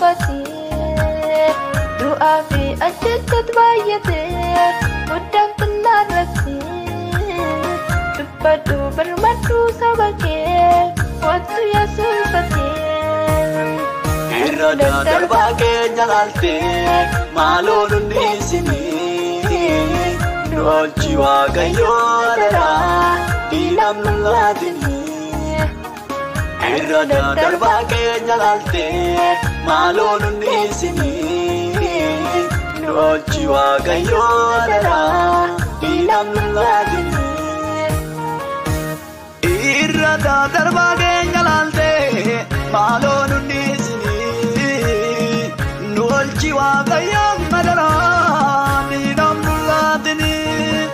tuffatee du'aa fi ajjettatu baay'atee guddaan xinnaan rakkee dubbadhu birmadhu saba kee wattu Yesuus fatee irra darbaa keenya laaltee maaloo nuti isinii nu oolchi Waaqayyoo adaraa diinam nu laatinii irra darbaa keenya laaltee maaloo nuti isinii nu oolchi Waaqayyoo adaraa diinam nu laatinii irra darbaa keenya laaltee maaloo nuti isinii nu oolchi Waaqayyoo adaraa diinam nu laatinii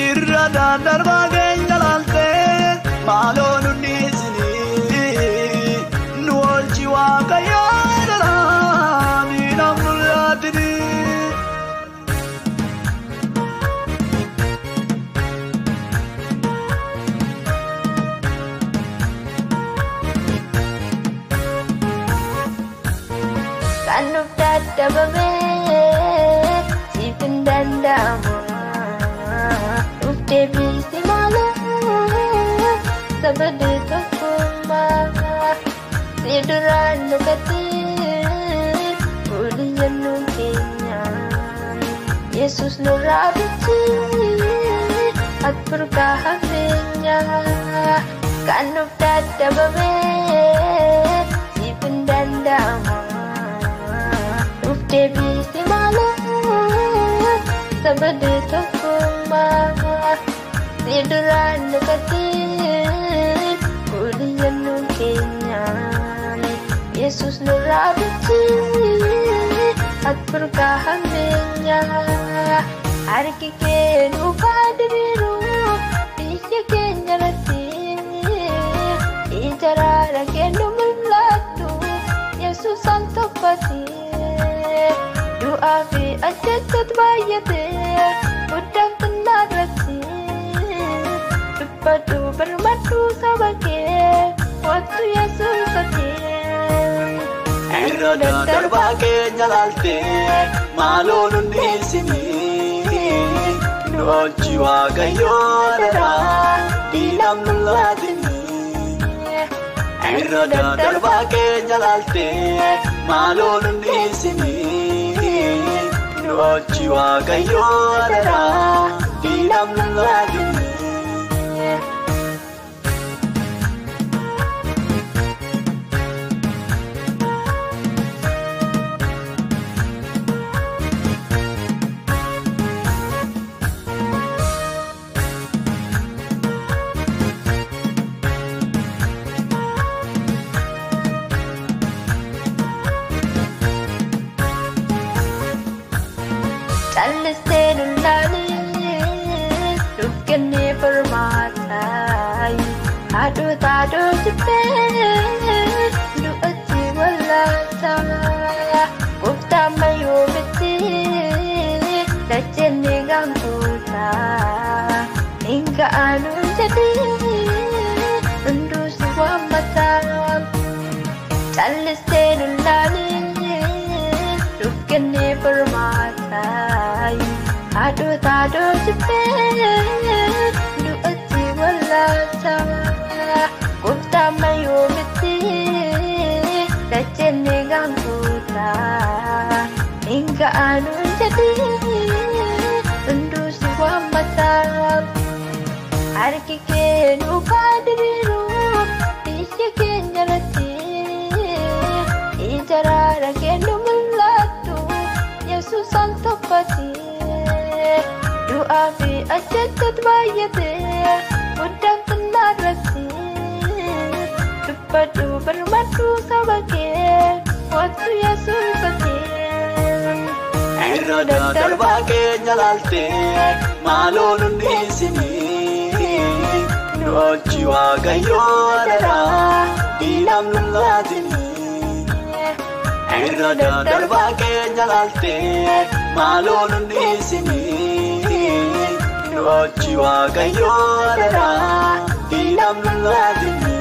irra darbaa keenya laaltee maaloo nuti isinii nu oolchi Waaqayyoo adaraa diinam nu laatinii kan nuuf dadhabamee siif hin danda'amu nuuf deebisi maaloo sabadee tokkummaa si duraan dhokatee fuuli yennuu keenya Yesuus nurraa bichii ati furgaa hafeenya kan nuuf dadhabamee siif hin danda'amu deebisi maaloo sabadee tokkummaa si duraan dhokatee fuuli yennuu keenya Yesuus nurraa bichii ati furgaa hafeenya harki kee nuuf haa diriiru biyya keenya irratti ija raara kee nu mul'attu Yesuus an tuffatee du'aa fi ajjettatu baay'atee guddaan xinnaan rakkee dubbadhu birmadhu saba kee wattu Yesuus fatee irra darbaa keenya laaltee maaloo nuti isinii nu oolchi Waaqayyoo adaraa diinam nu laatinii irra darbaa keenya laaltee maaloo nuti isinii nu oolchi Waaqayyoo adaraa diinam nu laatinii callistee lulaanii nuuf kennee furmaataa haadhota haadhoo jibbee du'atti wallaataa gooftaan mayyoo miti dachennee gaanfuutaa hin ga'anuun jedhee hunduu si waammataa callistee lulaanii nuuf kennee furmaataa haadhota haadhoo jibbee du'atti wallaataa gooftaan mayyoo miti dachennee gaanfuutaa hin ga'anuun jedhee hunduu si waammataa harki kee nuuf haa diriiru biyya keenya irratti ija raara kee nu mul'attu Yesuus an tuffatee du'aa fi ajjettatu baay'atee guddaan xinnaan rakkee dubbadhu birmadhu saba kee wattu Yesuus fatee irra darbaa keenya laaltee maaloo nuti isinii nu oolchi Waaqayyoo adaraa diinam nu laatinii irra darbaa keenya laaltee maaloo nuti isinii nu oolchi Waaqayyoo adaraa diinam nu laatinii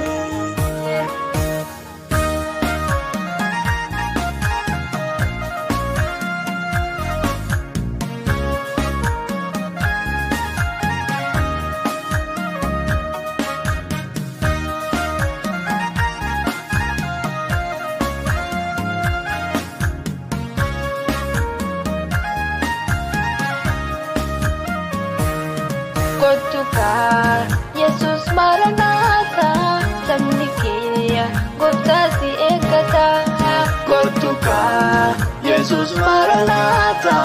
Yesus Maranatha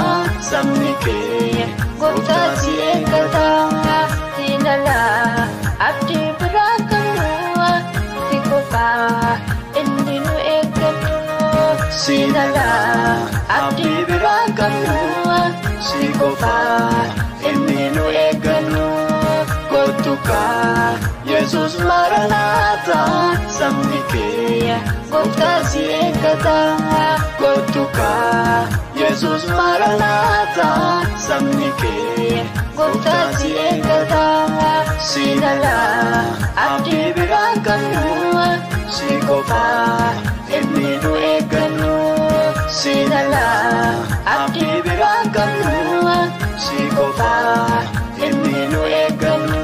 sabni kee gooftaa si eeggata diinala abdii biraa qabnu si qofaa inni nu eeggatu siinala abdii biraa qabnu si qofaa inni nu eeggatu kottuka Yesus Maranatha sabni kee gooftaa si eeggata kottuka Yesus Maranatha sabni kee gooftaa si eeggata siinala abdii biraa qabnu si qofaa inni nu eeggatu siinala abdii biraa qabnu si qofaa inni nu eeggatu